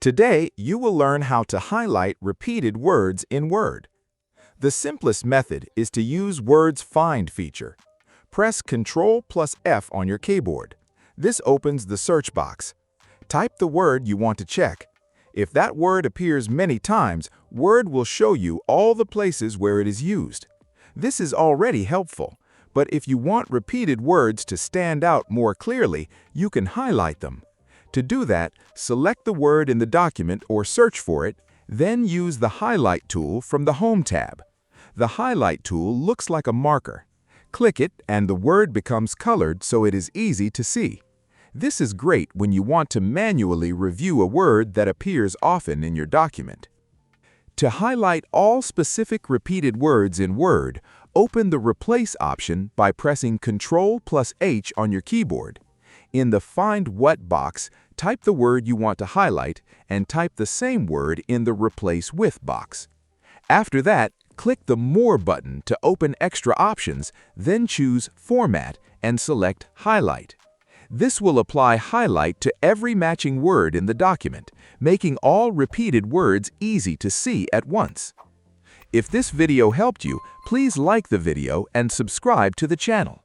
Today, you will learn how to highlight repeated words in Word. The simplest method is to use Word's Find feature. Press Ctrl plus F on your keyboard. This opens the search box. Type the word you want to check. If that word appears many times, Word will show you all the places where it is used. This is already helpful, but if you want repeated words to stand out more clearly, you can highlight them. To do that, select the word in the document or search for it, then use the Highlight tool from the Home tab. The Highlight tool looks like a marker. Click it and the word becomes colored so it is easy to see. This is great when you want to manually review a word that appears often in your document. To highlight all specific repeated words in Word, open the Replace option by pressing Ctrl plus H on your keyboard. In the Find What box, type the word you want to highlight and type the same word in the Replace With box. After that, click the More button to open extra options, then choose Format and select Highlight. This will apply highlight to every matching word in the document, making all repeated words easy to see at once. If this video helped you, please like the video and subscribe to the channel.